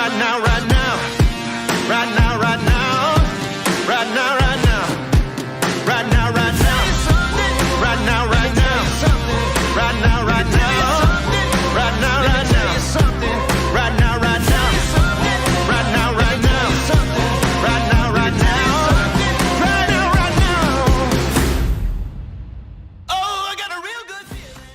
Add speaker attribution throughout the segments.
Speaker 1: Right now, right now. Right now, right now. Right now, right now. Right now, right now. Right now, right now. Right now, right now. Right now, right now. Right now, right now. Right now, right now. Right now, right now. Right now, right now. Oh, I got a real good feeling.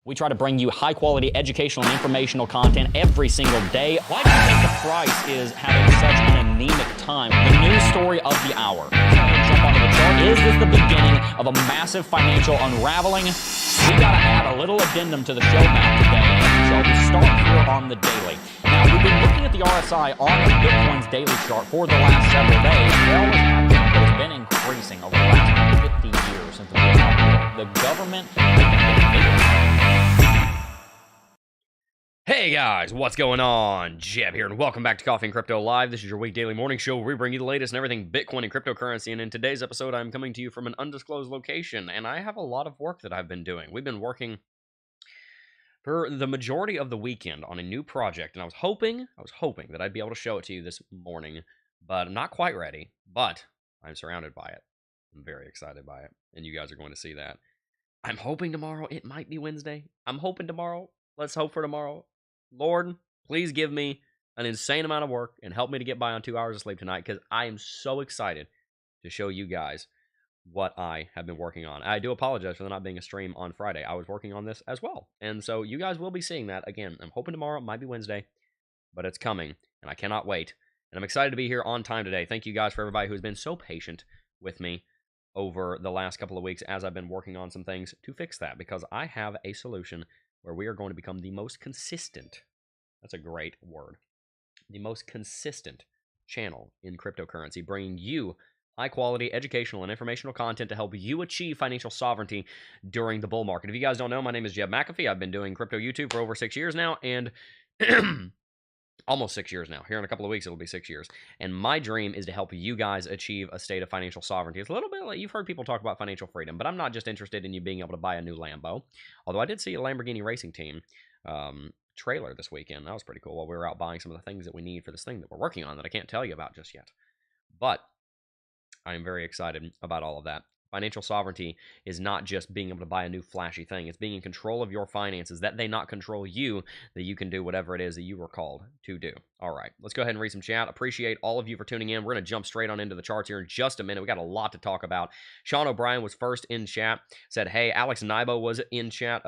Speaker 2: We try to bring you high-quality educational and informational content every single day. Why do you think the price is having such an anemic time? The news story of the hour. Jump onto the chart. Is this the beginning of a massive financial unraveling? We got to add a little addendum to the show map today. So we start here on the daily. Now, we've been looking at the RSI on Bitcoin's daily chart for the last several days. It always has been, but it's been increasing over the last 50 years since the government has been. Hey guys, what's going on? Jeb here, and welcome back to Coffee and Crypto Live. This is your weekdaily morning show where we bring you the latest and everything Bitcoin and cryptocurrency. And in today's episode, I'm coming to you from an undisclosed location, and I have a lot of work that I've been doing. We've been working for the majority of the weekend on a new project, and I was hoping that I'd be able to show it to you this morning, but I'm not quite ready. But I'm surrounded by it. I'm very excited by it, and you guys are going to see that. I'm hoping tomorrow. It might be Wednesday. I'm hoping tomorrow. Let's hope for tomorrow. Lord, please give me an insane amount of work and help me to get by on 2 hours of sleep tonight, because I am so excited to show you guys what I have been working on. I do apologize for there not being a stream on Friday. I was working on this as well, and so you guys will be seeing that. Again, I'm hoping tomorrow. It might be Wednesday, but it's coming, and I cannot wait. And I'm excited to be here on time today. Thank you guys for everybody who's been so patient with me over the last couple of weeks as I've been working on some things to fix that, because I have a solution where we are going to become the most consistent, that's a great word, the most consistent channel in cryptocurrency, bringing you high-quality educational and informational content to help you achieve financial sovereignty during the bull market. If you guys don't know, my name is Jeb McAfee. I've been doing crypto YouTube for over 6 years now, and almost 6 years now. Here in a couple of weeks, it'll be 6 years. And my dream is to help you guys achieve a state of financial sovereignty. It's a little bit like you've heard people talk about financial freedom, but I'm not just interested in you being able to buy a new Lambo. Although I did see a Lamborghini racing team trailer this weekend. That was pretty cool while we were out buying some of the things that we need for this thing that we're working on that I can't tell you about just yet. But I am very excited about all of that. Financial sovereignty is not just being able to buy a new flashy thing. It's being in control of your finances, that they not control you, that you can do whatever it is that you were called to do. All right, let's go ahead and read some chat. Appreciate all of you for tuning in. We're going to jump straight on into the charts here in just a minute. We got a lot to talk about. Sean O'Brien was first in chat, said, hey. Alex Nybo was in chat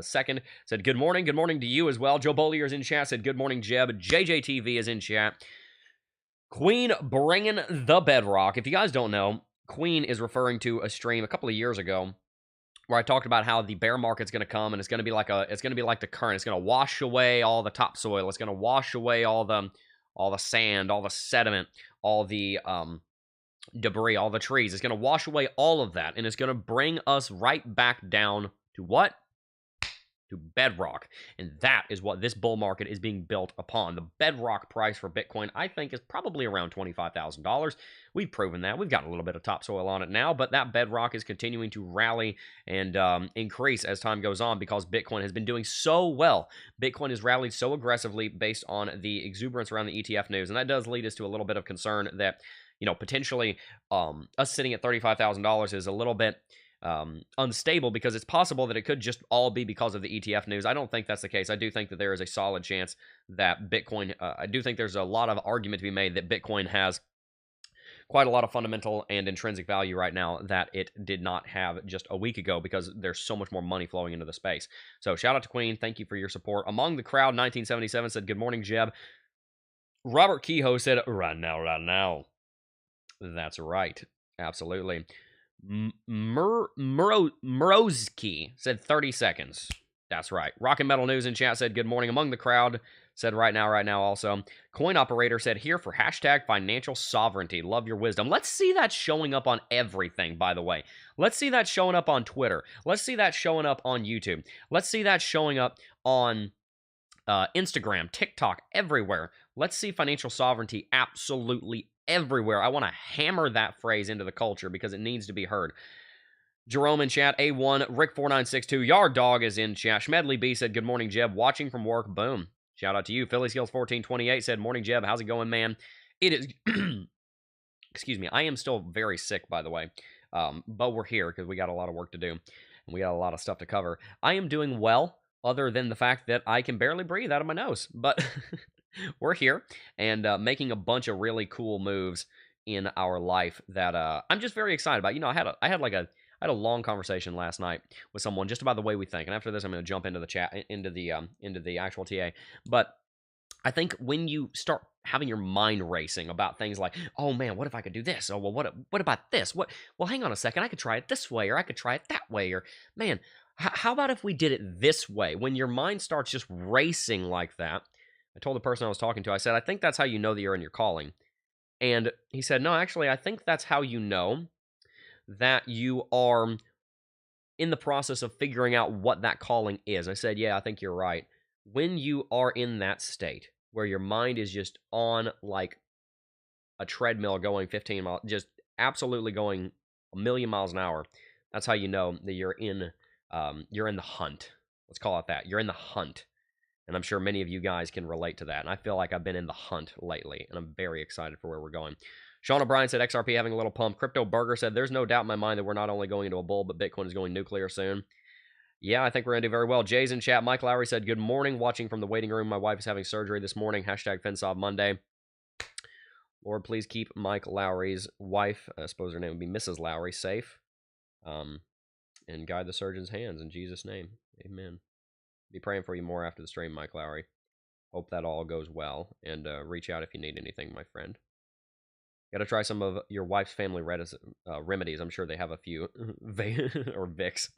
Speaker 2: second, said, good morning. Good morning to you as well. Joe Bollier is in chat, said, good morning, Jeb. JJTV is in chat. Queen bringing the bedrock. If you guys don't know, Queen is referring to a stream a couple of years ago where I talked about how the bear market's going to come, and it's going to be like the current. It's going to wash away all the topsoil. It's going to wash away all the sand, all the sediment, all the debris, all the trees. It's going to wash away all of that, and it's going to bring us right back down to what? To bedrock. And that is what this bull market is being built upon. The bedrock price for Bitcoin, I think, is probably around $25,000. We've proven that. We've got a little bit of topsoil on it now, but that bedrock is continuing to rally and increase as time goes on, because Bitcoin has been doing so well. Bitcoin has rallied so aggressively based on the exuberance around the ETF news, and that does lead us to a little bit of concern that, you know, potentially us sitting at $35,000 is a little bit unstable, because it's possible that it could just all be because of the ETF news. I don't think that's the case. I do think that there is a solid chance that Bitcoin, I do think there's a lot of argument to be made that Bitcoin has quite a lot of fundamental and intrinsic value right now that it did not have just a week ago, because there's so much more money flowing into the space. So shout out to Queen. Thank you for your support. Among the crowd, 1977 said, good morning, Jeb. Robert Kehoe said, right now, right now. That's right. Absolutely. Murowski said 30 seconds. That's right. Rock and Metal News in chat said, good morning. Among the crowd said, right now also. Coin Operator said, here for hashtag financial sovereignty. Love your wisdom. Let's see that showing up on everything, by the way. Let's see that showing up on Twitter. Let's see that showing up on YouTube. Let's see that showing up on Instagram, TikTok, everywhere. Let's see financial sovereignty absolutely everywhere. I want to hammer that phrase into the culture because it needs to be heard. Jerome in chat, A1, Rick4962, Yard Dog is in chat. Schmedley B said, good morning, Jeb. Watching from work, boom. Shout out to you. Philly Skills 1428 said, "Morning, Jeb. How's it going, man?" It is. Excuse me. I am still very sick, by the way, but we're here because we got a lot of work to do and we got a lot of stuff to cover. I am doing well, other than the fact that I can barely breathe out of my nose, but we're here and making a bunch of really cool moves in our life that I'm just very excited about. You know, I had a long conversation last night with someone just about the way we think, and after this, I'm going to jump into the chat into the actual TA. But I think when you start having your mind racing about things like, oh man, what if I could do this? Oh well, what about this? Well, hang on a second, I could try it this way, or I could try it that way, or man, how about if we did it this way? When your mind starts just racing like that, I told the person I was talking to, I said, I think that's how you know that you're in your calling. And he said, no, actually, I think that's how you know that you are in the process of figuring out what that calling is. I said, yeah, I think you're right. When you are in that state where your mind is just on like a treadmill going 15 miles, just absolutely going a million miles an hour, that's how you know that you're in the hunt. Let's call it that. You're in the hunt. And I'm sure many of you guys can relate to that. And I feel like I've been in the hunt lately, and I'm very excited for where we're going. Sean O'Brien said, XRP having a little pump. Crypto Burger said, there's no doubt in my mind that we're not only going into a bull, but Bitcoin is going nuclear soon. Yeah, I think we're going to do very well. Jay's in chat. Mike Lowry said, good morning. Watching from the waiting room. My wife is having surgery this morning. Hashtag FinSob Monday. Lord, please keep Mike Lowry's wife, I suppose her name would be Mrs. Lowry, safe. And guide the surgeon's hands in Jesus' name. Amen. Be praying for you more after the stream, Mike Lowry. Hope that all goes well, and reach out if you need anything, my friend. Got to try some of your wife's family remedies. I'm sure they have a few. Or Vicks.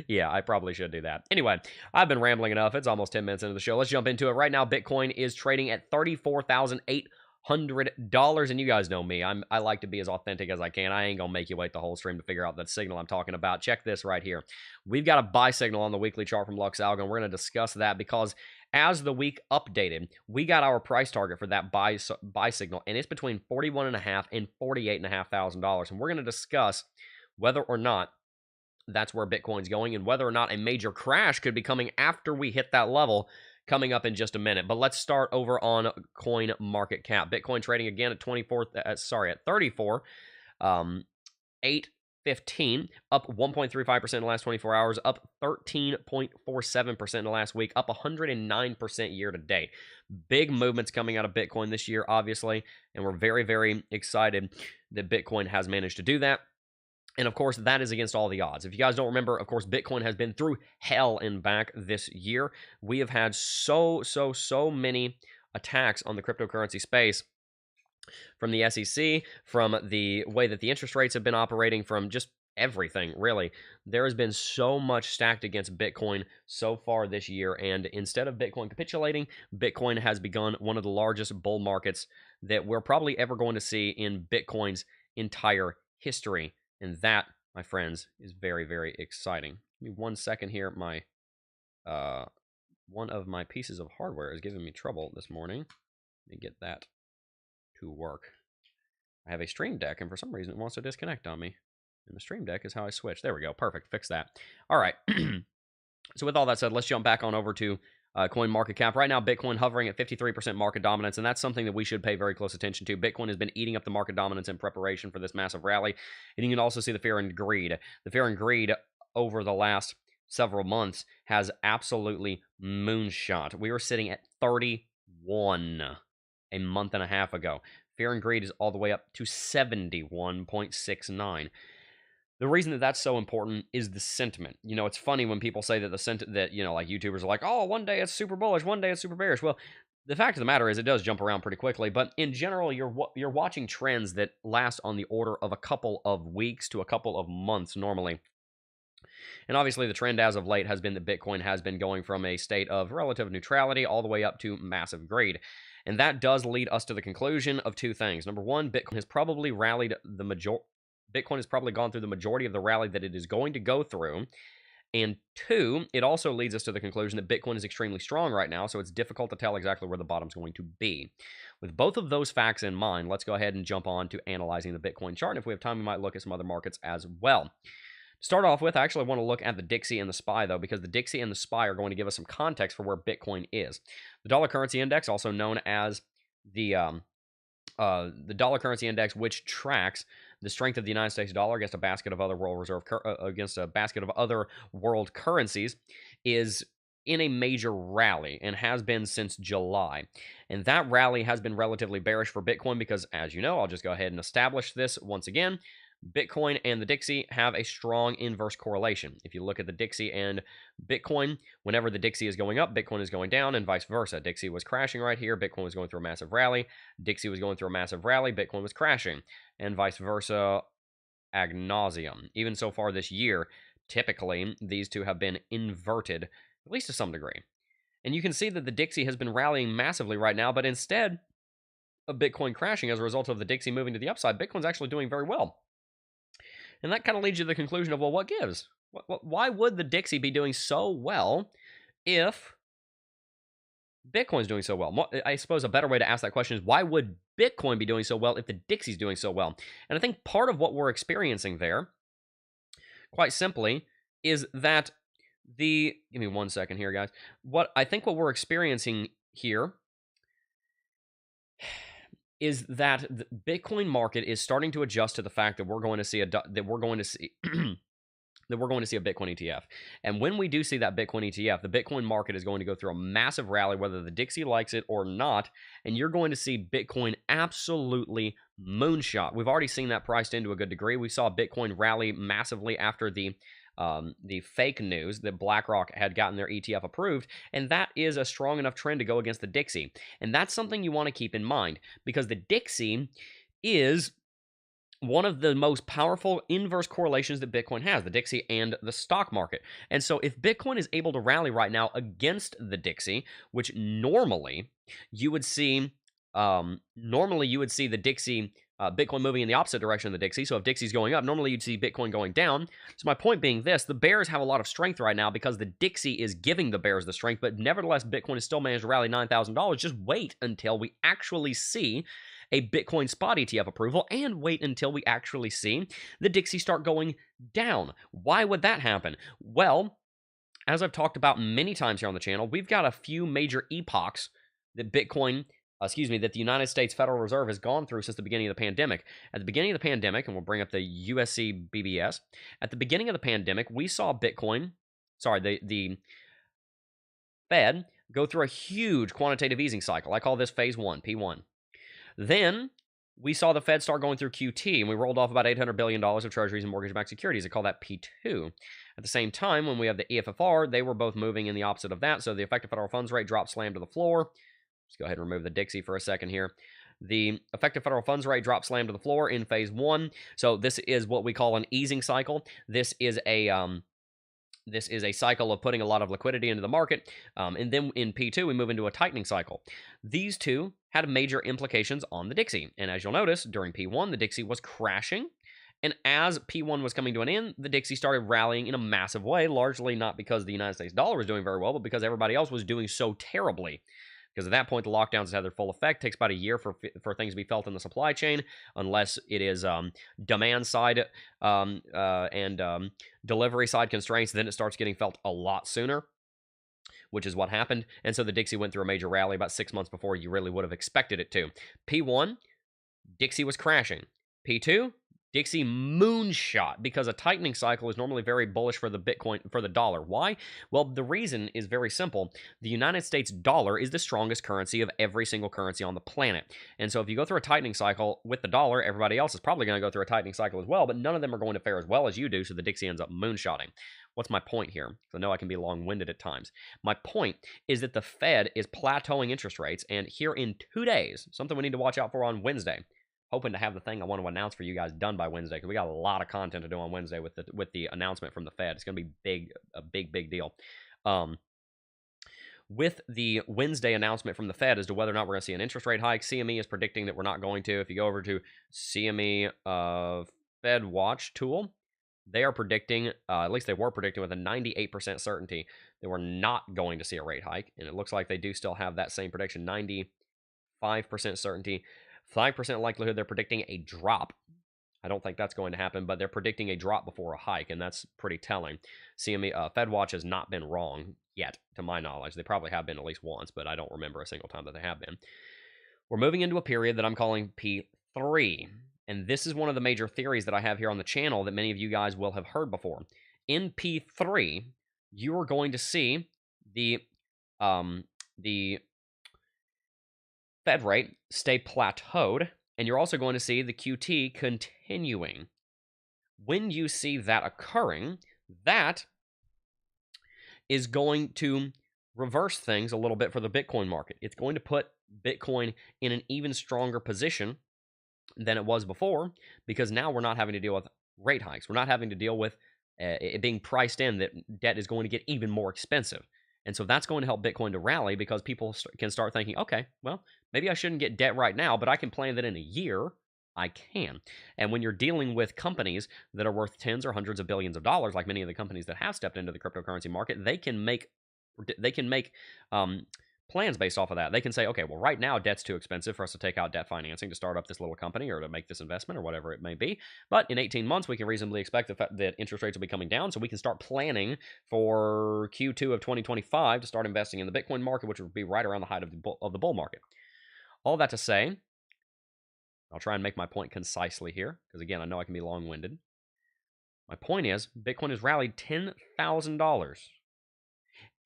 Speaker 2: Yeah, I probably should do that. Anyway, I've been rambling enough. It's almost 10 minutes into the show. Let's jump into it. Right now, Bitcoin is trading at $34,800, and you guys know me. I like to be as authentic as I can. I ain't gonna make you wait the whole stream to figure out that signal I'm talking about. Check this right here. We've got a buy signal on the weekly chart from Lux Algo, and we're going to discuss that because as the week updated, we got our price target for that buy signal, and it's between $41,500 and $48,500. And we're going to discuss whether or not that's where Bitcoin's going and whether or not a major crash could be coming after we hit that level coming up in just a minute. But let's start over on Coin Market Cap. Bitcoin trading again at 34, 815, up 1.35% in the last 24 hours, up 13.47% in the last week, up 109% year to date. Big movements coming out of Bitcoin this year, obviously, and we're very, very excited that Bitcoin has managed to do that. And of course, that is against all the odds. If you guys don't remember, of course, Bitcoin has been through hell and back this year. We have had so many attacks on the cryptocurrency space, from the SEC, from the way that the interest rates have been operating, from just everything, really. There has been so much stacked against Bitcoin so far this year, and instead of Bitcoin capitulating, Bitcoin has begun one of the largest bull markets that we're probably ever going to see in Bitcoin's entire history. And that, my friends, is very, very exciting. Give me 1 second here. My one of my pieces of hardware is giving me trouble this morning. Let me get that to work. I have a Stream Deck, and for some reason it wants to disconnect on me. And the Stream Deck is how I switch. There we go. Perfect. Fix that. All right. So with all that said, let's jump back on over to Coin Market Cap. Right now, Bitcoin hovering at 53% market dominance, and that's something that we should pay very close attention to. Bitcoin has been eating up the market dominance in preparation for this massive rally, and you can also see the fear and greed. The fear and greed over the last several months has absolutely moonshot. We were sitting at 31 a month and a half ago. Fear and greed is all the way up to 71.69. The reason that that's so important is the sentiment. You know, it's funny when people say that like YouTubers are like, oh, one day it's super bullish, one day it's super bearish. Well, the fact of the matter is it does jump around pretty quickly. But in general, you're watching trends that last on the order of a couple of weeks to a couple of months normally. And obviously, the trend as of late has been that Bitcoin has been going from a state of relative neutrality all the way up to massive greed. And that does lead us to the conclusion of two things. Number one, Bitcoin has probably Bitcoin has probably gone through the majority of the rally that it is going to go through. And two, it also leads us to the conclusion that Bitcoin is extremely strong right now, so it's difficult to tell exactly where the bottom's going to be. With both of those facts in mind, let's go ahead and jump on to analyzing the Bitcoin chart. And if we have time, we might look at some other markets as well. Start off with, I actually want to look at the Dixie and the SPY, though, because the Dixie and the SPY are going to give us some context for where Bitcoin is. The dollar currency index, also known as the dollar currency index, which tracks the strength of the United States dollar against a basket of other world currencies, is in a major rally and has been since July. And that rally has been relatively bearish for Bitcoin because, as you know, I'll just go ahead and establish this once again. Bitcoin and the Dixie have a strong inverse correlation. If you look at the Dixie and Bitcoin, whenever the Dixie is going up, Bitcoin is going down, and vice versa. Dixie was crashing right here, Bitcoin was going through a massive rally. Dixie was going through a massive rally, Bitcoin was crashing, and vice versa ad nauseum. Even so far this year, typically, these two have been inverted, at least to some degree. And you can see that the Dixie has been rallying massively right now, but instead of Bitcoin crashing as a result of the Dixie moving to the upside, Bitcoin's actually doing very well. And that kind of leads you to the conclusion of, well, what gives? Why would the Dixie be doing so well if Bitcoin's doing so well? I suppose a better way to ask that question is, why would Bitcoin be doing so well if the Dixie's doing so well? And I think part of what we're experiencing there, quite simply, is that give me 1 second here, guys. What we're experiencing here is that the Bitcoin market is starting to adjust to the fact that we're going to see a Bitcoin ETF. And when we do see that Bitcoin ETF, the Bitcoin market is going to go through a massive rally, whether the Dixie likes it or not, and you're going to see Bitcoin absolutely moonshot. We've already seen that priced into a good degree. We saw Bitcoin rally massively after the fake news that BlackRock had gotten their ETF approved, and that is a strong enough trend to go against the Dixie. And that's something you want to keep in mind, because the Dixie is one of the most powerful inverse correlations that Bitcoin has, the Dixie and the stock market. And so if Bitcoin is able to rally right now against the Dixie, which normally you would see the Dixie, Bitcoin moving in the opposite direction of the Dixie. So if Dixie's going up, normally you'd see Bitcoin going down. So my point being this, the bears have a lot of strength right now because the Dixie is giving the bears the strength, but nevertheless, Bitcoin has still managed to rally $9,000. Just wait until we actually see a Bitcoin spot ETF approval, and wait until we actually see the Dixie start going down. Why would that happen? Well, as I've talked about many times here on the channel, we've got a few major epochs that the United States Federal Reserve has gone through since the beginning of the pandemic. At the beginning of the pandemic, and we'll bring up the USC BBS, at the beginning of the pandemic, we saw the Fed go through a huge quantitative easing cycle. I call this phase 1, P1. Then we saw the Fed start going through QT, and we rolled off about $800 billion of treasuries and mortgage-backed securities. I call that P2. At the same time, when we have the EFFR, they were both moving in the opposite of that, so the effective federal funds rate dropped, slammed to the floor. Let's go ahead and remove the Dixie for a second here. The effective federal funds rate dropped, slammed to the floor in phase 1. So this is what we call an easing cycle. This is a cycle of putting a lot of liquidity into the market. And then in P2, we move into a tightening cycle. These two had major implications on the Dixie. And as you'll notice, during P1, the Dixie was crashing. And as P1 was coming to an end, the Dixie started rallying in a massive way, largely not because the United States dollar was doing very well, but because everybody else was doing so terribly. Because at that point, the lockdowns had their full effect. It takes about a year for things to be felt in the supply chain, unless it is demand side and delivery side constraints. Then it starts getting felt a lot sooner, which is what happened. And so the Dixie went through a major rally about 6 months before you really would have expected it to. P1, Dixie was crashing. P2, Dixie moonshot, because a tightening cycle is normally very bullish for the dollar. Why? Well, the reason is very simple. The United States dollar is the strongest currency of every single currency on the planet. And so if you go through a tightening cycle with the dollar, everybody else is probably going to go through a tightening cycle as well, but none of them are going to fare as well as you do, so the Dixie ends up moonshotting. What's my point here? I know I can be long-winded at times. My point is that the Fed is plateauing interest rates, and here in 2 days, something we need to watch out for on Wednesday, hoping to have the thing I want to announce for you guys done by Wednesday, because we got a lot of content to do on Wednesday with the announcement from the Fed. It's going to be a big deal. With the Wednesday announcement from the Fed as to whether or not we're going to see an interest rate hike, CME is predicting that we're not going to. If you go over to CME Fed Watch tool, they are predicting, at least they were predicting with a 98% certainty that we're not going to see a rate hike. And it looks like they do still have that same prediction, 95% certainty. 5% likelihood they're predicting a drop. I don't think that's going to happen, but they're predicting a drop before a hike, and that's pretty telling. CME, FedWatch has not been wrong yet, to my knowledge. They probably have been at least once, but I don't remember a single time that they have been. We're moving into a period that I'm calling P3, and this is one of the major theories that I have here on the channel that many of you guys will have heard before. In P3, you are going to see the Fed rate stay plateaued, and you're also going to see the QT continuing. When you see that occurring, that is going to reverse things a little bit for the Bitcoin market. It's going to put Bitcoin in an even stronger position than it was before, because now we're not having to deal with rate hikes. We're not having to deal with it being priced in that debt is going to get even more expensive. And so that's going to help Bitcoin to rally, because people can start thinking, okay, well, maybe I shouldn't get debt right now, but I can plan that in a year. I can. And when you're dealing with companies that are worth tens or hundreds of billions of dollars, like many of the companies that have stepped into the cryptocurrency market, they can make plans based off of that. They can say, okay, well, right now debt's too expensive for us to take out debt financing to start up this little company or to make this investment or whatever it may be. But in 18 months, we can reasonably expect that interest rates will be coming down, so we can start planning for Q2 of 2025 to start investing in the Bitcoin market, which would be right around the height of the bull market. All that to say, I'll try and make my point concisely here, because again, I know I can be long-winded. My point is, Bitcoin has rallied $10,000.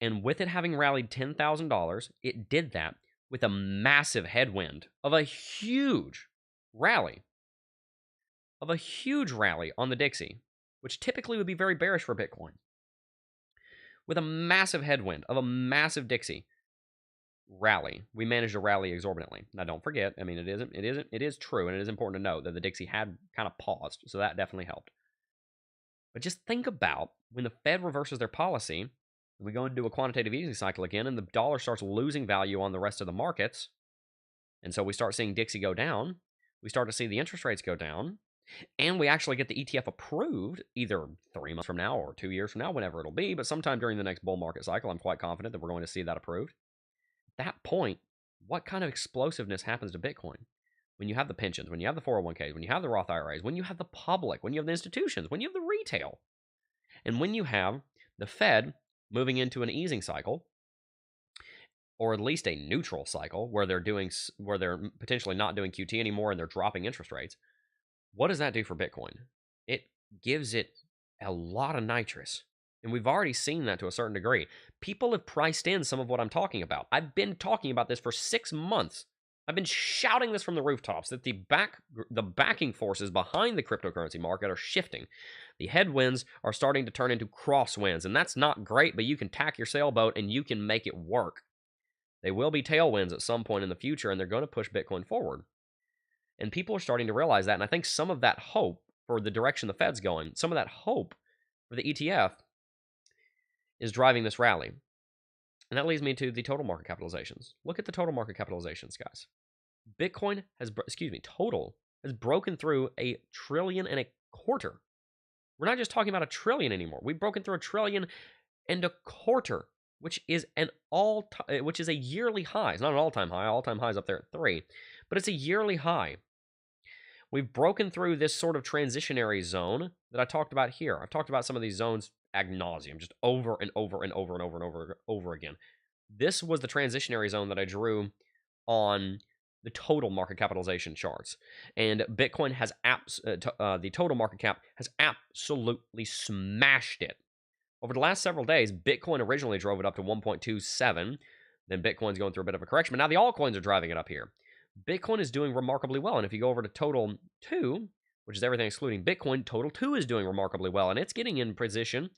Speaker 2: And with it having rallied $10,000, it did that with a massive headwind of a huge rally. On the Dixie, which typically would be very bearish for Bitcoin. With a massive headwind of a massive Dixie rally, we managed to rally exorbitantly. Now, don't forget, I mean, it is true, and it is important to note that the Dixie had kind of paused, so that definitely helped. But just think about when the Fed reverses their policy, we go into a quantitative easing cycle again, and the dollar starts losing value on the rest of the markets. And so we start seeing Dixie go down. We start to see the interest rates go down. And we actually get the ETF approved either 3 months from now or 2 years from now, whenever it'll be. But sometime during the next bull market cycle, I'm quite confident that we're going to see that approved. At that point, what kind of explosiveness happens to Bitcoin? When you have the pensions, when you have the 401ks, when you have the Roth IRAs, when you have the public, when you have the institutions, when you have the retail, and when you have the Fed moving into an easing cycle, or at least a neutral cycle, where they're potentially not doing QT anymore and they're dropping interest rates, what does that do for Bitcoin? It gives it a lot of nitrous. And we've already seen that to a certain degree. People have priced in some of what I'm talking about. I've been talking about this for 6 months. I've been shouting this from the rooftops that the backing forces behind the cryptocurrency market are shifting. The headwinds are starting to turn into crosswinds, and that's not great, but you can tack your sailboat and you can make it work. They will be tailwinds at some point in the future, and they're going to push Bitcoin forward. And people are starting to realize that, and I think some of that hope for the direction the Fed's going, some of that hope for the ETF is driving this rally. And that leads me to the total market capitalizations. Look at the total market capitalizations, guys. Bitcoin total has broken through $1.25 trillion. We're not just talking about $1 trillion anymore. We've broken through $1.25 trillion, which is a yearly high. It's not an all-time high. All-time high is up there at 3, but it's a yearly high. We've broken through this sort of transitionary zone that I talked about here. I've talked about some of these zones ad nauseum, just over and over and over and over and over again. This was the transitionary zone that I drew on the total market capitalization charts. And Bitcoin has the total market cap has absolutely smashed it. Over the last several days, Bitcoin originally drove it up to 1.27. Then Bitcoin's going through a bit of a correction. But now the altcoins are driving it up here. Bitcoin is doing remarkably well. And if you go over to Total 2, which is everything excluding Bitcoin, Total 2 is doing remarkably well. And it's getting in position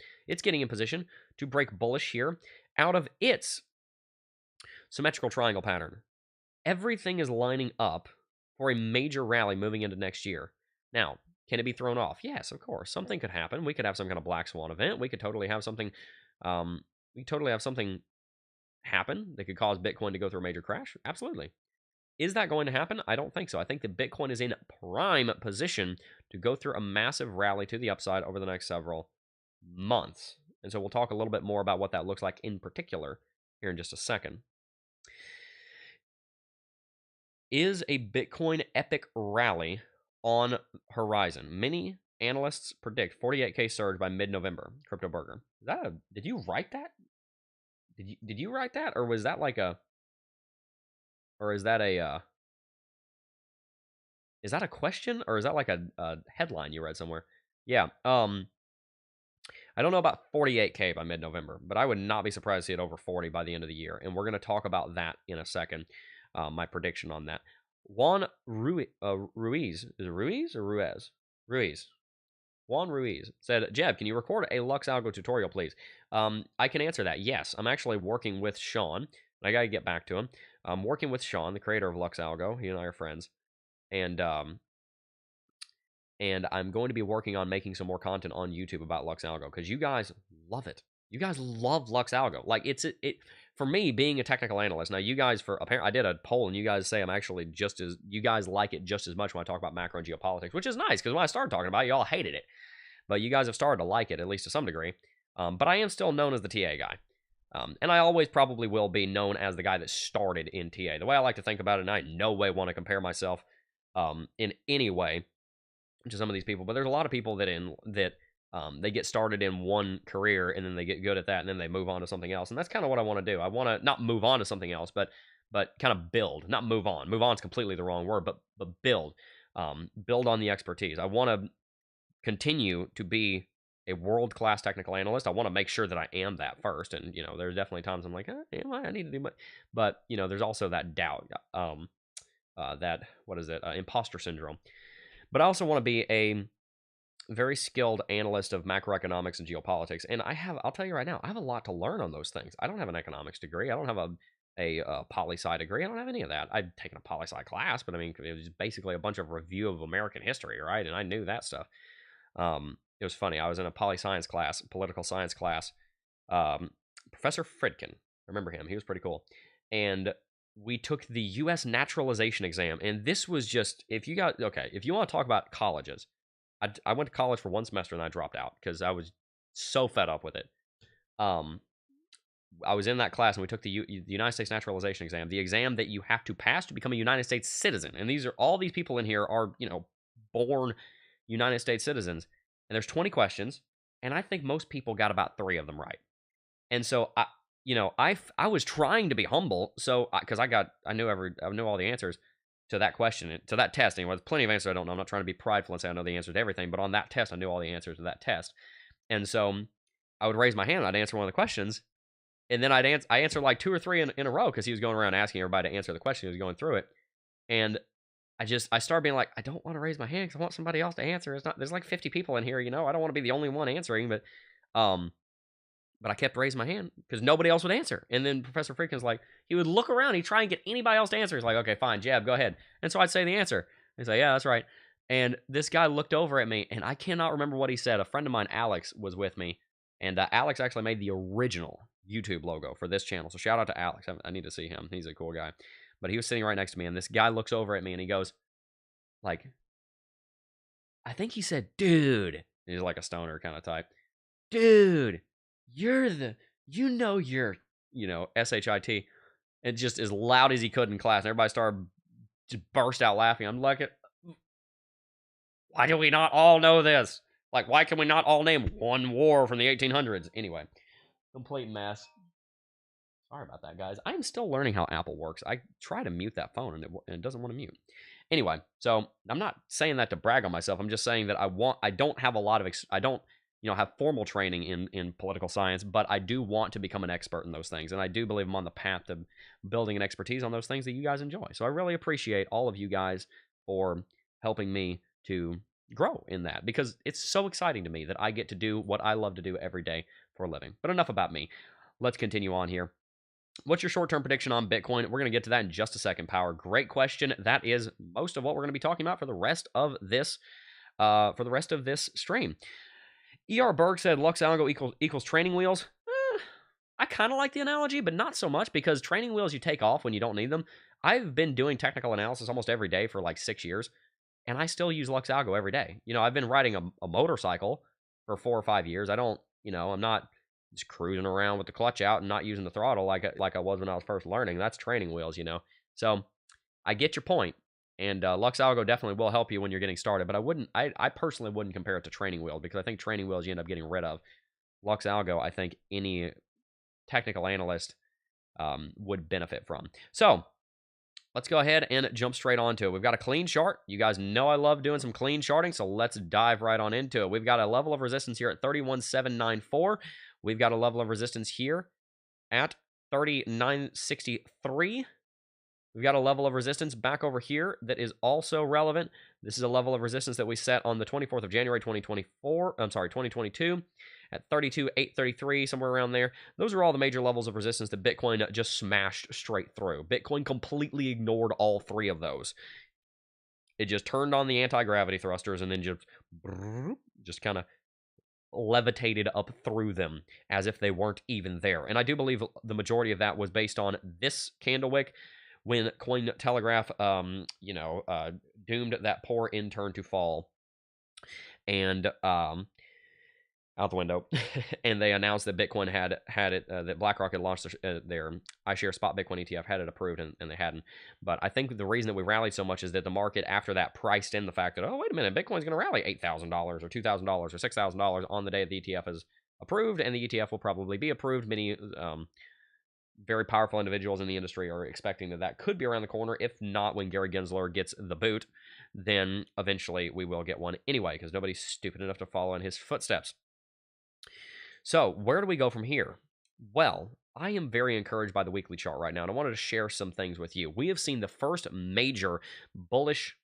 Speaker 2: to break bullish here out of its symmetrical triangle pattern. Everything is lining up for a major rally moving into next year. Now, can it be thrown off? Yes, of course. Something could happen. We could have some kind of black swan event. We could totally have something happen that could cause Bitcoin to go through a major crash. Absolutely. Is that going to happen? I don't think so. I think that Bitcoin is in prime position to go through a massive rally to the upside over the next several months. And so we'll talk a little bit more about what that looks like in particular here in just a second. Is a Bitcoin epic rally on horizon. Many analysts predict 48K surge by mid-November. Crypto Burger. Is that did you write that? Did you write that, or was that like a, or is that a question, or is that like a headline you read somewhere? Yeah. I don't know about 48K by mid-November, but I would not be surprised to see it over 40 by the end of the year. And we're going to talk about that in a second. My prediction on that. Juan Ruiz, is it Ruiz or Ruiz? Ruiz. Juan Ruiz said, Jeb, can you record a Lux Algo tutorial, please? I can answer that. Yes, I'm actually working with Sean. I got to get back to him. I'm working with Sean, the creator of Lux Algo. He and I are friends. And I'm going to be working on making some more content on YouTube about Lux Algo because you guys love it. You guys love Lux Algo. Like it for me being a technical analyst. Now you guys I did a poll and you guys say I'm actually you guys like it just as much when I talk about macro and geopolitics, which is nice because when I started talking about it, y'all hated it, but you guys have started to like it at least to some degree. But I am still known as the TA guy. And I always probably will be known as the guy that started in TA. The way I like to think about it, and I in no way want to compare myself in any way to some of these people, but there's a lot of people that they get started in one career and then they get good at that and then they move on to something else, and that's kind of what I want to do. I want to not move on to something else, but kind of build, not move on. Move on is completely the wrong word, but build, build on the expertise. I want to continue to be a world-class technical analyst. I want to make sure that I am that first, and there's definitely times I'm like, am I need to do my, but there's also that doubt, that what is it, imposter syndrome. But I also want to be a very skilled analyst of macroeconomics and geopolitics. And I'll tell you right now, I have a lot to learn on those things. I don't have an economics degree. I don't have a poli-sci degree. I don't have any of that. I've taken a poli-sci class, but I mean, it was basically a bunch of review of American history, right? And I knew that stuff. It was funny. I was in a poli-science class, political science class. Professor Fridkin, I remember him. He was pretty cool. And we took the U.S. naturalization exam, and this was just, if you want to talk about colleges, I went to college for one semester and I dropped out because I was so fed up with it. I was in that class and we took the United States naturalization exam, the exam that you have to pass to become a United States citizen. And all these people in here are, born United States citizens. And there's 20 questions, and I think most people got about 3 of them right. And so I was trying to be humble, so because I knew all the answers to that question, to that test. Anyway, there's plenty of answers I don't know. I'm not trying to be prideful and say I know the answer to everything, but on that test, I knew all the answers to that test. And so I would raise my hand, and I'd answer one of the questions, and then I answered like 2 or 3 in a row because he was going around asking everybody to answer the question. He was going through it, and I started being like, I don't want to raise my hand because I want somebody else to answer. There's like 50 people in here, I don't want to be the only one answering, but I kept raising my hand because nobody else would answer. And then Professor Freakin's like, he would look around, he'd try and get anybody else to answer. He's like, okay, fine, Jab, go ahead. And so I'd say the answer. He'd say, yeah, that's right. And this guy looked over at me, and I cannot remember what he said. A friend of mine, Alex, was with me, and Alex actually made the original YouTube logo for this channel. So shout out to Alex. I need to see him. He's a cool guy. But he was sitting right next to me, and this guy looks over at me, and he goes, like, I think he said, dude. He's like a stoner kind of type. Dude, you're SHIT. And just as loud as he could in class. And everybody started just burst out laughing. I'm like, why do we not all know this? Like, why can we not all name one war from the 1800s? Anyway, complete mess. Sorry about that, guys. I am still learning how Apple works. I try to mute that phone, and it doesn't want to mute. Anyway, so I'm not saying that to brag on myself. I'm just saying that I don't have a lot of, I don't, have formal training in political science, but I do want to become an expert in those things. And I do believe I'm on the path to building an expertise on those things that you guys enjoy. So I really appreciate all of you guys for helping me to grow in that, because it's so exciting to me that I get to do what I love to do every day for a living. But enough about me. Let's continue on here. What's your short-term prediction on Bitcoin? We're going to get to that in just a second, Power. Great question. That is most of what we're going to be talking about for the rest of this stream. E.R. Berg said Lux Algo equals training wheels. I kind of like the analogy, but not so much, because training wheels you take off when you don't need them. I've been doing technical analysis almost every day for like 6 years, and I still use Lux Algo every day. I've been riding a motorcycle for 4 or 5 years. I'm not just cruising around with the clutch out and not using the throttle like I was when I was first learning. That's training wheels, So I get your point. And Lux Algo definitely will help you when you're getting started, but I personally wouldn't compare it to Training Wheel, because I think Training Wheels you end up getting rid of. Lux Algo, I think any technical analyst would benefit from. So let's go ahead and jump straight onto it. We've got a clean chart. You guys know I love doing some clean charting, so let's dive right on into it. We've got a level of resistance here at 31,794. We've got a level of resistance here at 39.63. We've got a level of resistance back over here that is also relevant. This is a level of resistance that we set on the 24th of January, 2022 at 32,833, somewhere around there. Those are all the major levels of resistance that Bitcoin just smashed straight through. Bitcoin completely ignored all three of those. It just turned on the anti-gravity thrusters and then just kind of levitated up through them as if they weren't even there. And I do believe the majority of that was based on this candle wick, when Cointelegraph, doomed that poor intern to fall and out the window, and they announced that Bitcoin had it, that BlackRock had launched their iShares Spot Bitcoin ETF, had it approved, and they hadn't. But I think the reason that we rallied so much is that the market after that priced in the fact that, oh, wait a minute, Bitcoin's going to rally $8,000 or $2,000 or $6,000 on the day the ETF is approved, and the ETF will probably be approved. Many very powerful individuals in the industry are expecting that could be around the corner. If not, when Gary Gensler gets the boot, then eventually we will get one anyway, because nobody's stupid enough to follow in his footsteps. So where do we go from here? Well, I am very encouraged by the weekly chart right now, and I wanted to share some things with you. We have seen the first major bullish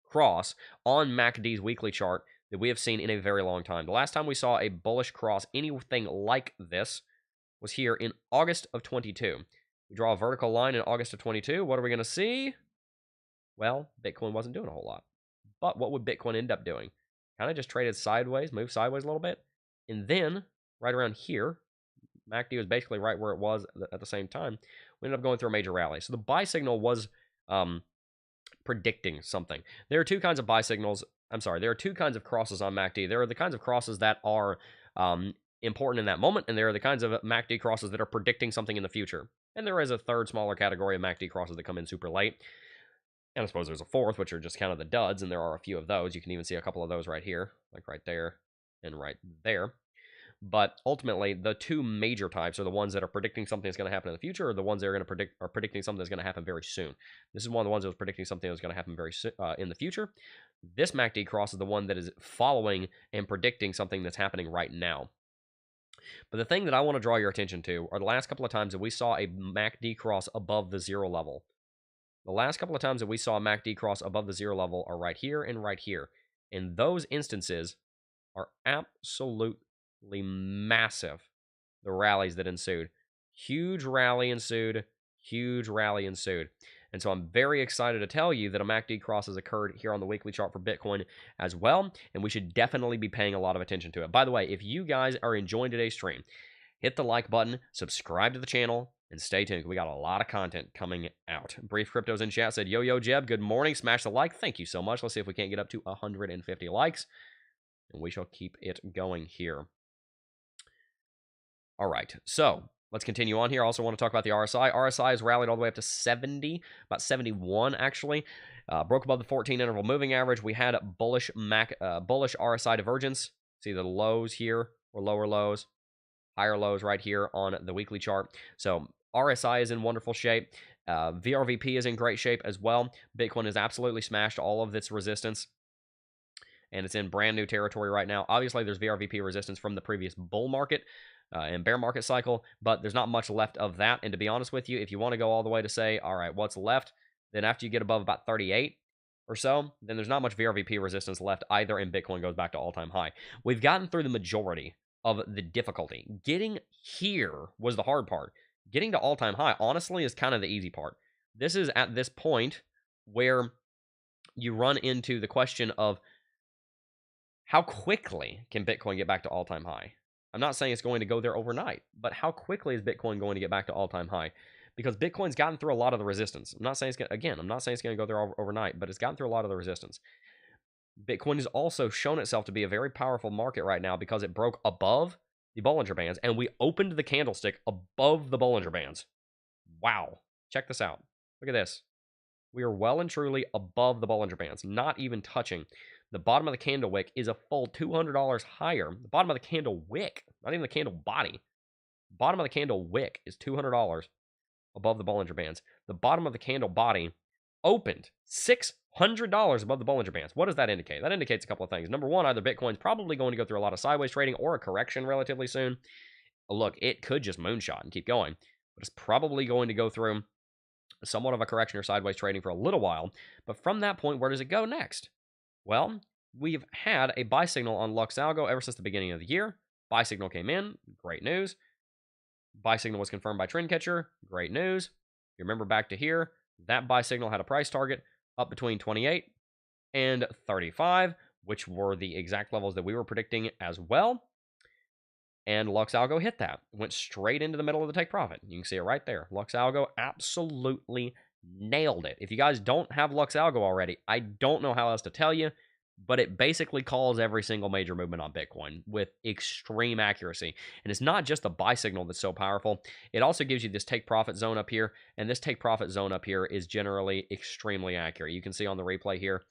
Speaker 2: cross on MACD's weekly chart that we have seen in a very long time. The last time we saw a bullish cross, anything like this, was here in August of 22. We draw a vertical line in August of 22. What are we going to see? Well, Bitcoin wasn't doing a whole lot. But what would Bitcoin end up doing? Kind of just traded sideways, moved sideways a little bit. And then, right around here, MACD was basically right where it was at the same time. We ended up going through a major rally. So the buy signal was predicting something. There are two kinds of buy signals. There are two kinds of crosses on MACD. There are the kinds of crosses that are important in that moment, and there are the kinds of MACD crosses that are predicting something in the future. And there is a third smaller category of MACD crosses that come in super late. And I suppose there's a fourth, which are just kind of the duds, and there are a few of those. You can even see a couple of those right here, like right there and right there. But ultimately, the two major types are the ones that are predicting something that's going to happen in the future, or the ones that are predicting something that's going to happen very soon. This is one of the ones that was predicting something that's going to happen very soon in the future. This MACD cross is the one that is following and predicting something that's happening right now. But the thing that I want to draw your attention to are the last couple of times that we saw a MACD cross above the zero level. The last couple of times that we saw a MACD cross above the zero level are right here and right here. And those instances are absolutely massive, the rallies that ensued. Huge rally ensued. Huge rally ensued. And so I'm very excited to tell you that a MACD cross has occurred here on the weekly chart for Bitcoin as well, and we should definitely be paying a lot of attention to it. By the way, if you guys are enjoying today's stream, hit the like button, subscribe to the channel, and stay tuned. We got a lot of content coming out. Brief Cryptos in chat said, yo, Jeb, good morning. Smash the like. Thank you so much. Let's see if we can't get up to 150 likes, and we shall keep it going here. All right, so let's continue on here. I also want to talk about the RSI. RSI has rallied all the way up to 70, about 71 actually. Broke above the 14 interval moving average. We had bullish RSI divergence. See the lows here, or lower lows, higher lows right here on the weekly chart. So RSI is in wonderful shape. VRVP is in great shape as well. Bitcoin has absolutely smashed all of its resistance, and it's in brand new territory right now. Obviously, there's VRVP resistance from the previous bull market and bear market cycle, but there's not much left of that. And to be honest with you, if you want to go all the way to say, all right, what's left, then after you get above about 38 or so, then there's not much VRVP resistance left either, and Bitcoin goes back to all-time high. We've gotten through the majority of the difficulty. Getting here was the hard part. Getting to all-time high, honestly, is kind of the easy part. This is at this point where you run into the question of how quickly can Bitcoin get back to all-time high? I'm not saying it's going to go there overnight, but how quickly is Bitcoin going to get back to all-time high? Because Bitcoin's gotten through a lot of the resistance. I'm not saying it's going to go there overnight, but it's gotten through a lot of the resistance. Bitcoin has also shown itself to be a very powerful market right now because it broke above the Bollinger Bands, and we opened the candlestick above the Bollinger Bands. Wow. Check this out. Look at this. we are well and truly above the Bollinger Bands, not even touching. The bottom of the candle wick is a full $200 higher. The bottom of the candle wick, not even the candle body. Bottom of the candle wick is $200 above the Bollinger Bands. The bottom of the candle body opened $600 above the Bollinger Bands. What does that indicate? That indicates a couple of things. Number one, either Bitcoin's probably going to go through a lot of sideways trading or a correction relatively soon. Look, it could just moonshot and keep going, but it's probably going to go through somewhat of a correction or sideways trading for a little while. But from that point, where does it go next? Well, we've had a buy signal on Lux Algo ever since the beginning of the year. Buy signal came in, great news. Buy signal was confirmed by Trendcatcher, great news. You remember back to here, that buy signal had a price target up between 28 and 35, which were the exact levels that we were predicting as well. And Lux Algo hit that. Went straight into the middle of the take profit. You can see it right there. Lux Algo absolutely nailed it. If you guys don't have Lux Algo already, I don't know how else to tell you, but it basically calls every single major movement on Bitcoin with extreme accuracy. And it's not just the buy signal that's so powerful. It also gives you this take profit zone up here. And this take profit zone up here is generally extremely accurate. You can see on the replay here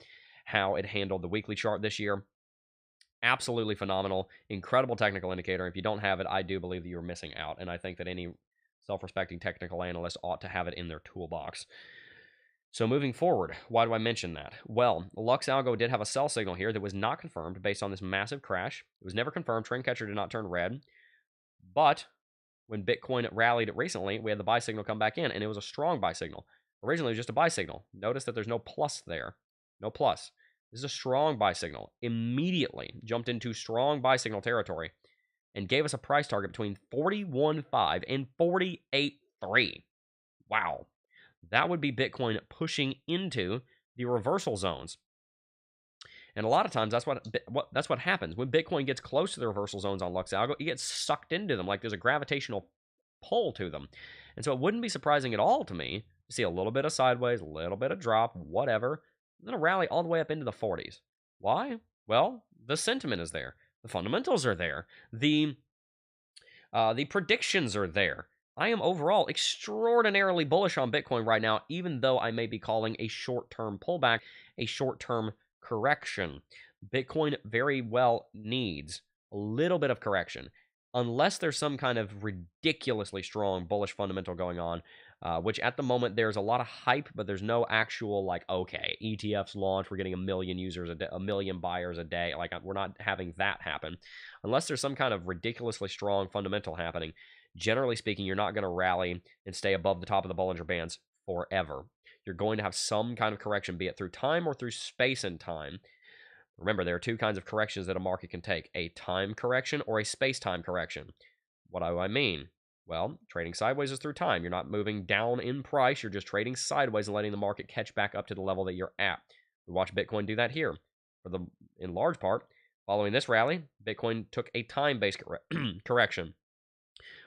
Speaker 2: how it handled the weekly chart this year. Absolutely phenomenal, incredible technical indicator. If you don't have it, I do believe that you're missing out, and I think that any self-respecting technical analyst ought to have it in their toolbox. So moving forward, why do I mention that? Well, Lux Algo did have a sell signal here that was not confirmed based on this massive crash. It was never confirmed. Trendcatcher did not turn red, but when Bitcoin rallied recently, we had the buy signal come back in, and it was a strong buy signal. Originally, it was just a buy signal. Notice that there's no plus there. No plus. This is a strong buy signal. Immediately jumped into strong buy signal territory and gave us a price target between 41.5 and 48.3. Wow. That would be Bitcoin pushing into the reversal zones. And a lot of times that's what happens. When Bitcoin gets close to the reversal zones on Lux Algo, it gets sucked into them like there's a gravitational pull to them. And so it wouldn't be surprising at all to me to see a little bit of sideways, a little bit of drop, whatever, then a rally all the way up into the 40s. Why? Well, the sentiment is there. The fundamentals are there. The predictions are there. I am overall extraordinarily bullish on Bitcoin right now, even though I may be calling a short-term pullback, a short-term correction. Bitcoin very well needs a little bit of correction, unless there's some kind of ridiculously strong bullish fundamental going on, which at the moment there's a lot of hype, but there's no actual like, okay, ETFs launch, we're getting 1 million users a day, 1 million buyers a day. Like, we're not having that happen. Unless there's some kind of ridiculously strong fundamental happening, generally speaking, you're not going to rally and stay above the top of the Bollinger Bands forever. You're going to have some kind of correction, be it through time or through space and time. Remember, there are two kinds of corrections that a market can take, a time correction or a space-time correction. What do I mean? Well, trading sideways is through time. You're not moving down in price. You're just trading sideways and letting the market catch back up to the level that you're at. We watch Bitcoin do that here. In large part, following this rally, Bitcoin took a time-based correction.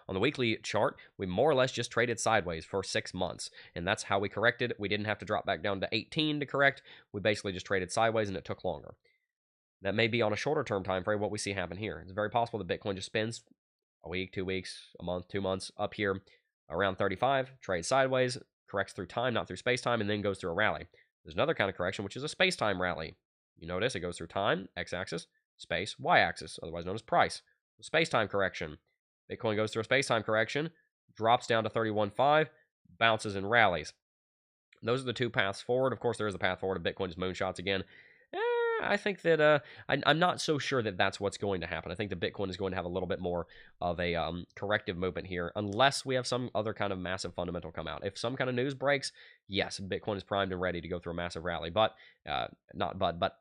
Speaker 2: On the weekly chart, we more or less just traded sideways for 6 months, and that's how we corrected. We didn't have to drop back down to 18 to correct. We basically just traded sideways, and it took longer. That may be on a shorter term time frame what we see happen here. It's very possible that Bitcoin just spends a week, 2 weeks, a month, 2 months up here around 35, trades sideways, corrects through time, not through space-time, and then goes through a rally. There's another kind of correction, which is a space-time rally. You notice it goes through time, x-axis, space, y-axis, otherwise known as price. Space-time correction. Bitcoin goes through a space-time correction, drops down to 31.5, bounces and rallies. Those are the two paths forward. Of course, there is a path forward if Bitcoin just moonshots again. I think that I'm not so sure that that's what's going to happen. I think that Bitcoin is going to have a little bit more of a corrective movement here, unless we have some other kind of massive fundamental come out. If some kind of news breaks, yes, Bitcoin is primed and ready to go through a massive rally.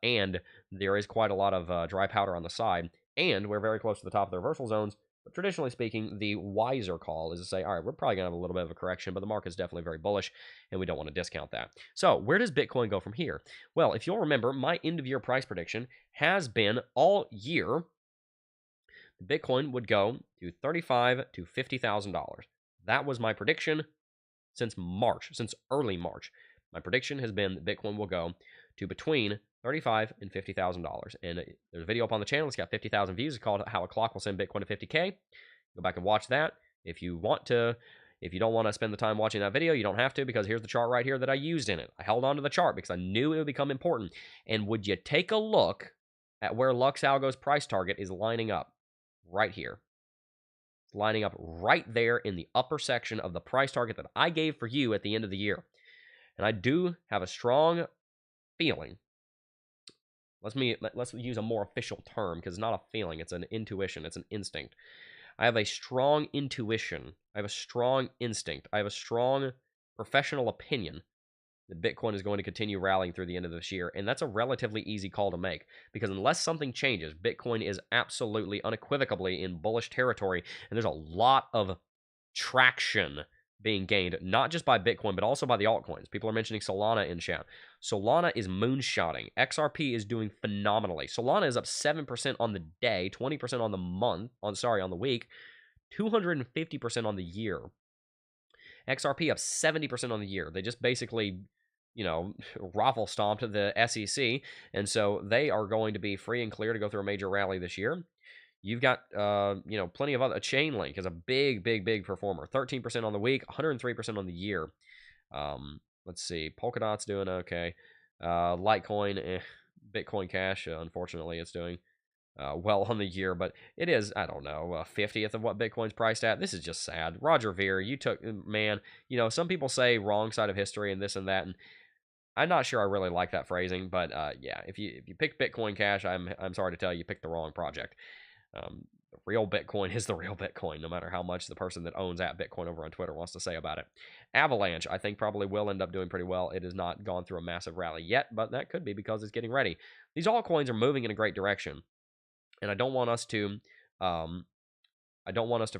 Speaker 2: And there is quite a lot of dry powder on the side, and we're very close to the top of the reversal zones. But traditionally speaking, the wiser call is to say, all right, we're probably going to have a little bit of a correction, but the market's definitely very bullish, and we don't want to discount that. So where does Bitcoin go from here? Well, if you'll remember, my end-of-year price prediction has been all year, Bitcoin would go to $35,000 to $50,000. That was my prediction since March, since early March. My prediction has been that Bitcoin will go to between $35,000 and $50,000. And there's a video up on the channel. It's got 50,000 views. It's called How a Clock Will Send Bitcoin to 50K. Go back and watch that. If you want to If you don't want to spend the time watching that video, you don't have to, because here's the chart right here that I used in it. I held on to the chart because I knew it would become important. And would you take a look at where Lux Algo's price target is lining up? Right here. It's lining up right there in the upper section of the price target that I gave for you at the end of the year. And I do have a strong feeling. Let's use a more official term, because it's not a feeling, it's an intuition, it's an instinct. I have a strong intuition. I have a strong instinct. I have a strong professional opinion that Bitcoin is going to continue rallying through the end of this year. And that's a relatively easy call to make, because unless something changes, Bitcoin is absolutely, unequivocally in bullish territory. And there's a lot of traction being gained, not just by Bitcoin, but also by the altcoins. People are mentioning Solana in chat. Solana is moonshotting. XRP is doing phenomenally. Solana is up 7% on the day, 20% on the month, on the week, 250% on the year. XRP up 70% on the year. They just basically, raffle stomped the SEC, and so they are going to be free and clear to go through a major rally this year. You've got, plenty of other. Chainlink is a big, big, big performer. 13% on the week, 103% on the year. Let's see. Polkadot's doing okay. Litecoin, Bitcoin Cash, unfortunately, it's doing well on the year, but it is, I don't know, 50th of what Bitcoin's priced at. This is just sad. Roger Ver, you took, man, some people say wrong side of history and this and that, and I'm not sure I really like that phrasing, but yeah, if you pick Bitcoin Cash, I'm sorry to tell you, you picked the wrong project. The real Bitcoin is the real Bitcoin, no matter how much the person that owns @Bitcoin over on Twitter wants to say about it. Avalanche, I think, probably will end up doing pretty well. It has not gone through a massive rally yet, but that could be because it's getting ready. These altcoins are moving in a great direction, and I don't want us to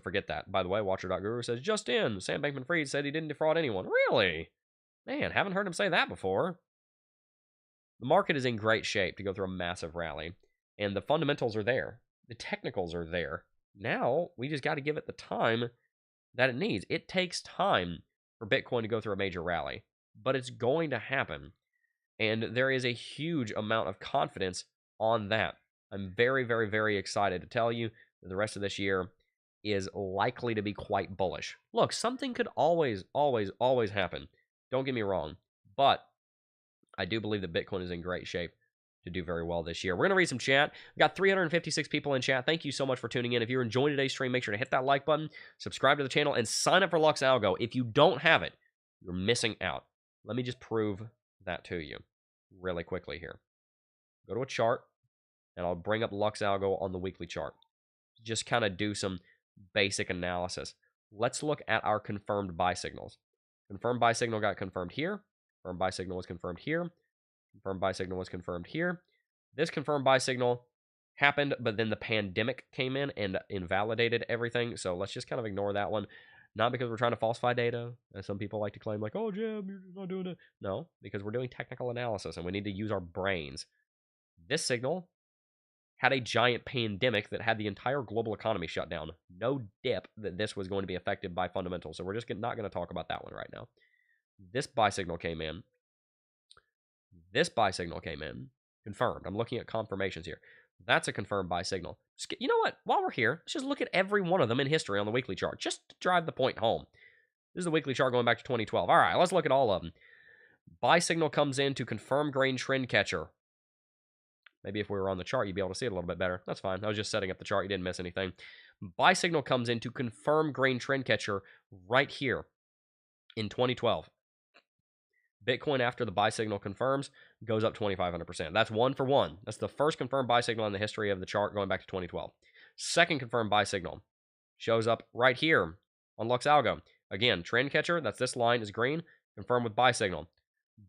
Speaker 2: forget that. By the way, Watcher.guru says, just in, Sam Bankman-Fried said he didn't defraud anyone. Really? Man, haven't heard him say that before. The market is in great shape to go through a massive rally, and the fundamentals are there. The technicals are there. Now, we just got to give it the time that it needs. It takes time for Bitcoin to go through a major rally, but it's going to happen. And there is a huge amount of confidence on that. I'm very, very, very excited to tell you that the rest of this year is likely to be quite bullish. Look, something could always, always, always happen. Don't get me wrong. But I do believe that Bitcoin is in great shape to do very well this year. We're going to read some chat. We've got 356 people in chat. Thank you so much for tuning in. If you're enjoying today's stream, make sure to hit that like button, subscribe to the channel, and sign up for Lux Algo. If you don't have it, you're missing out. Let me just prove that to you really quickly here. Go to a chart, and I'll bring up Lux Algo on the weekly chart. Just kind of do some basic analysis. Let's look at our confirmed buy signals. Confirmed buy signal got confirmed here. Confirmed buy signal was confirmed here. Confirmed buy signal was confirmed here. This confirmed buy signal happened, but then the pandemic came in and invalidated everything. So let's just kind of ignore that one. Not because we're trying to falsify data, as some people like to claim, like, oh, Jim, you're just not doing it. No, because we're doing technical analysis and we need to use our brains. This signal had a giant pandemic that had the entire global economy shut down. No dip that this was going to be affected by fundamentals. So we're just not going to talk about that one right now. This buy signal came in. This buy signal came in. Confirmed. I'm looking at confirmations here. That's a confirmed buy signal. You know what? While we're here, let's just look at every one of them in history on the weekly chart, just to drive the point home. This is the weekly chart going back to 2012. All right, let's look at all of them. Buy signal comes in to confirm grain trend catcher. Maybe if we were on the chart, you'd be able to see it a little bit better. That's fine. I was just setting up the chart. You didn't miss anything. Buy signal comes in to confirm grain trend catcher right here in 2012. Bitcoin, after the buy signal confirms, goes up 2,500%. That's one for one. That's the first confirmed buy signal in the history of the chart going back to 2012. Second confirmed buy signal shows up right here on Lux Algo. Again, trend catcher, that's this line, is green, confirmed with buy signal.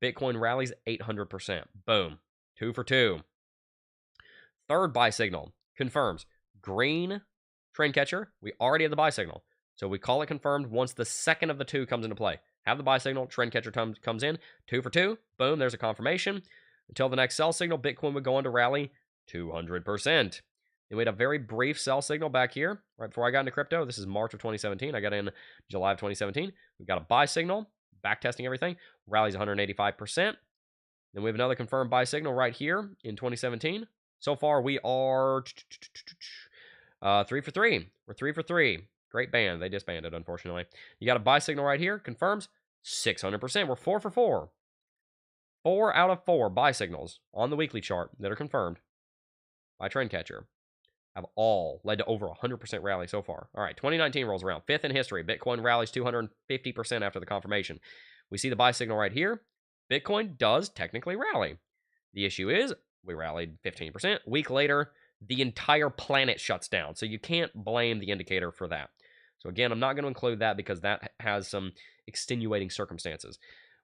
Speaker 2: Bitcoin rallies 800%. Boom. 2 for 2. Third buy signal confirms green trend catcher. We already have the buy signal, so we call it confirmed once the second of the two comes into play. Have the buy signal, trend catcher comes in, 2 for 2. Boom, there's a confirmation. Until the next sell signal, Bitcoin would go on to rally 200%. Then we had a very brief sell signal back here right before I got into crypto. This is March of 2017. I got in July of 2017. We've got a buy signal, backtesting everything, rallies 185%. Then we have another confirmed buy signal right here in 2017. So far, we are 3 for 3. We're 3 for 3. Great band. They disbanded, unfortunately. You got a buy signal right here. Confirms 600%. We're 4 for 4. 4 out of 4 buy signals on the weekly chart that are confirmed by Trendcatcher have all led to over 100% rally so far. All right, 2019 rolls around. 5th in history. Bitcoin rallies 250% after the confirmation. We see the buy signal right here. Bitcoin does technically rally. The issue is we rallied 15%. Week later, the entire planet shuts down. So you can't blame the indicator for that. So again, I'm not going to include that because that has some extenuating circumstances.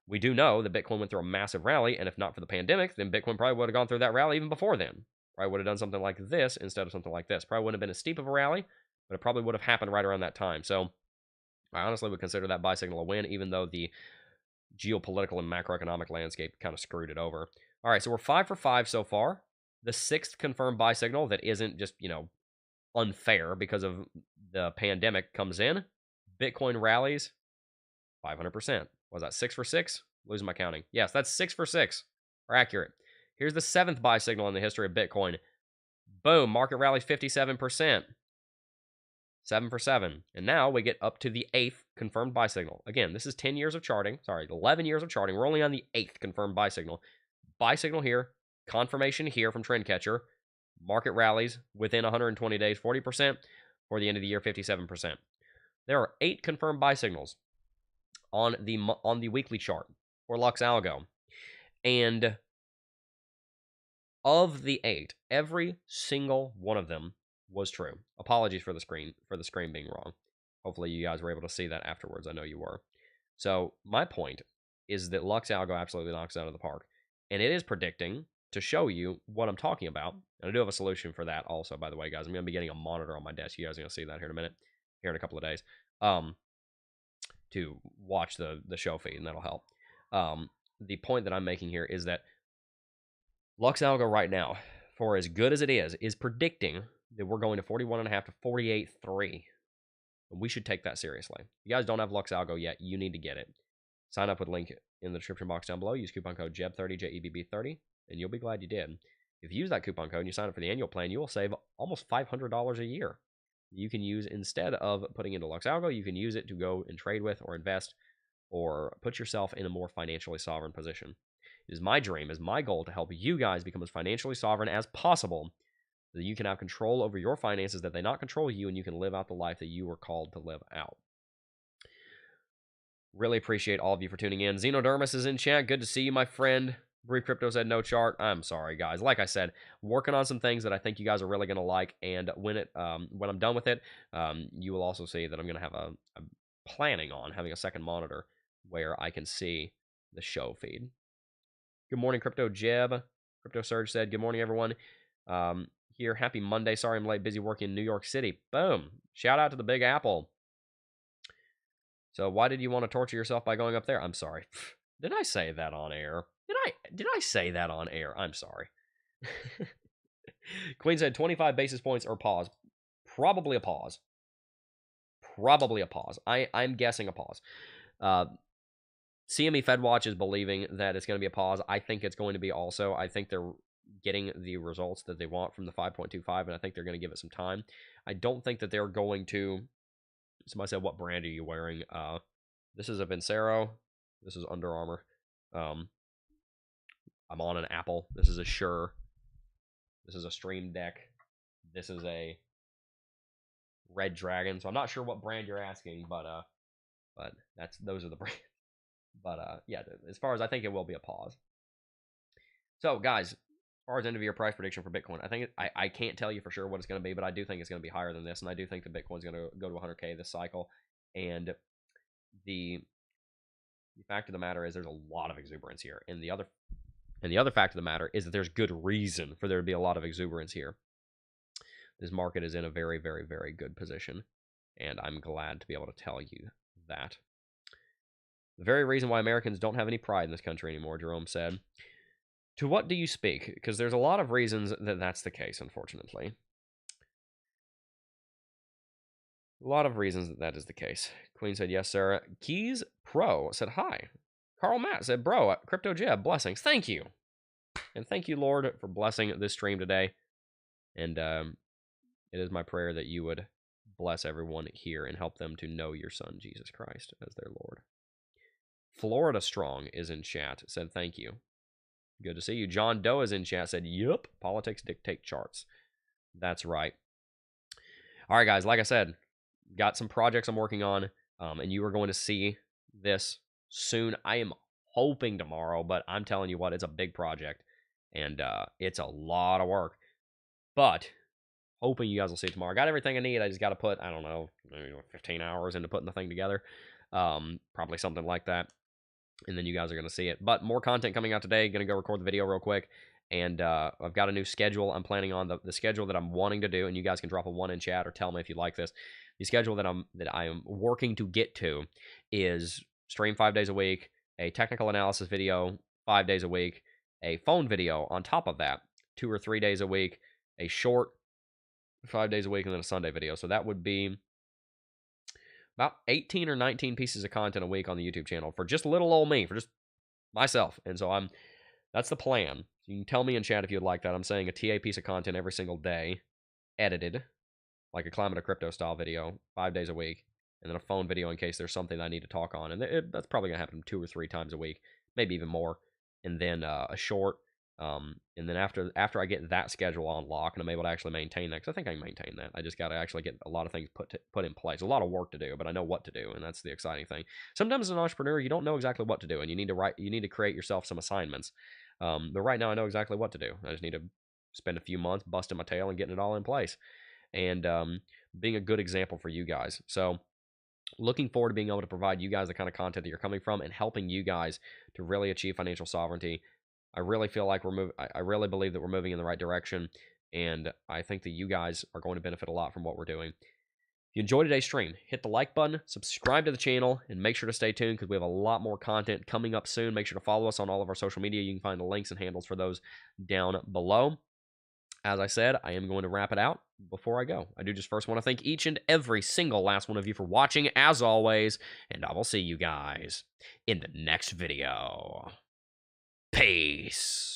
Speaker 2: We do know that Bitcoin went through a massive rally, and if not for the pandemic, then Bitcoin probably would have gone through that rally even before then. Probably would have done something like this instead of something like this. Probably wouldn't have been as steep of a rally, but it probably would have happened right around that time. So I honestly would consider that buy signal a win, even though the geopolitical and macroeconomic landscape kind of screwed it over. All right, so we're 5 for 5 so far. The 6th confirmed buy signal that isn't just, unfair because of the pandemic comes in. Bitcoin rallies 500%. Was that 6 for 6? Losing my counting. Yes, that's 6 for 6. We're accurate. Here's the 7th buy signal in the history of Bitcoin. Boom, market rallies 57%. 7 for 7. And now we get up to the 8th confirmed buy signal. Again, this is 10 years of charting. Sorry, 11 years of charting. We're only on the 8th confirmed buy signal. Buy signal here. Confirmation here from Trendcatcher. Market rallies within 120 days, 40%. For the end of the year, 57%. There are 8 confirmed buy signals on the weekly chart for Lux Algo. And of the 8, every single one of them was true. Apologies for the screen being wrong. Hopefully you guys were able to see that afterwards. I know you were. So my point is that Lux Algo absolutely knocks it out of the park. And it is predicting to show you what I'm talking about. And I do have a solution for that also, by the way, guys. I'm going to be getting a monitor on my desk. You guys are going to see that here in a minute, here in a couple of days, to watch the show feed, and that'll help. The point that I'm making here is that Lux Algo right now, for as good as it is predicting that we're going to 41.5 to 48.3. And we should take that seriously. If you guys don't have Lux Algo yet, you need to get it. Sign up with link in the description box down below. Use coupon code JEB30, JEBB30, and you'll be glad you did. If you use that coupon code and you sign up for the annual plan, you will save almost $500 a year. You can use, instead of putting into Lux Algo, you can use it to go and trade with or invest or put yourself in a more financially sovereign position. It is my dream, it is my goal to help you guys become as financially sovereign as possible so that you can have control over your finances, that they not control you, and you can live out the life that you were called to live out. Really appreciate all of you for tuning in. Xenodermis is in chat. Good to see you, my friend. Brief Crypto said no chart. I'm sorry, guys. Like I said, working on some things that I think you guys are really going to like, and when I'm done with it, you will also see that I'm going to have I'm planning on having a second monitor where I can see the show feed. Good morning, Crypto Jeb. Crypto Surge said, good morning, everyone. Here, happy Monday. Sorry I'm late, busy working in New York City. Boom. Shout out to the Big Apple. So why did you want to torture yourself by going up there? I'm sorry. Did I say that on air? Did I say that on air? I'm sorry. Queen said 25 basis points or pause. Probably a pause. Probably a pause. I'm guessing a pause. CME FedWatch is believing that it's going to be a pause. I think it's going to be also. I think they're getting the results that they want from the 5.25, and I think they're going to give it some time. I don't think that they're going to. Somebody said, what brand are you wearing? This is a Vincero. This is Under Armour. I'm on an Apple. This is a Shure. This is a Stream Deck. This is a Red Dragon. So I'm not sure what brand you're asking, but those are the brands. But yeah, as far as I think it will be a pause. So guys, as far as end of year price prediction for Bitcoin, I think I can't tell you for sure what it's going to be, but I do think it's going to be higher than this, and I do think that Bitcoin's going to go to 100K this cycle. And the fact of the matter is there's a lot of exuberance here, and the other fact of the matter is that there's good reason for there to be a lot of exuberance here. This market is in a very, very, very good position, and I'm glad to be able to tell you that. The very reason why Americans don't have any pride in this country anymore, Jerome said. To what do you speak? Because there's a lot of reasons that that's the case, unfortunately. A lot of reasons that is the case. Queen said, yes, sir. Keys Pro said, hi. Carl Matt said, bro, Crypto Jeb, blessings. Thank you. And thank you, Lord, for blessing this stream today. And it is my prayer that you would bless everyone here and help them to know your son, Jesus Christ, as their Lord. Florida Strong is in chat, said thank you. Good to see you. John Doe is in chat, said, yup, politics dictate charts. That's right. All right, guys, like I said, got some projects I'm working on, and you are going to see this soon. I am hoping tomorrow, but I'm telling you what, it's a big project, and it's a lot of work. But hoping you guys will see it tomorrow. I got everything I need. I just got to put, I don't know, maybe 15 hours into putting the thing together. Probably something like that. And then you guys are going to see it. But more content coming out today. Going to go record the video real quick. And I've got a new schedule. I'm planning on the schedule that I'm wanting to do. And you guys can drop a 1 in chat or tell me if you like this. The schedule that I am working to get to is stream 5 days a week, a technical analysis video 5 days a week, a phone video on top of that 2 or 3 days a week, a short 5 days a week, and then a Sunday video. So that would be about 18 or 19 pieces of content a week on the YouTube channel for just little old me, for just myself. And so that's the plan. You can tell me in chat if you'd like that. I'm saying a TA piece of content every single day, edited, like a Climate of Crypto style video, 5 days a week, and then a phone video in case there's something I need to talk on. And that's probably going to happen 2 or 3 times a week, maybe even more. And then a short. And then after I get that schedule on lock and I'm able to actually maintain that, because I think I can maintain that. I just got to actually get a lot of things put in place. A lot of work to do, but I know what to do, and that's the exciting thing. Sometimes as an entrepreneur, you don't know exactly what to do, and you need to create yourself some assignments. But right now, I know exactly what to do. I just need to spend a few months busting my tail and getting it all in place, and being a good example for you guys. So looking forward to being able to provide you guys the kind of content that you're coming from and helping you guys to really achieve financial sovereignty. I really feel like I really believe that we're moving in the right direction, and I think that you guys are going to benefit a lot from what we're doing. If you enjoyed today's stream, hit the like button, subscribe to the channel, and make sure to stay tuned because we have a lot more content coming up soon. Make sure to follow us on all of our social media. You can find the links and handles for those down below. As I said, I am going to wrap it out before I go. I do just first want to thank each and every single last one of you for watching, as always, and I will see you guys in the next video. Peace.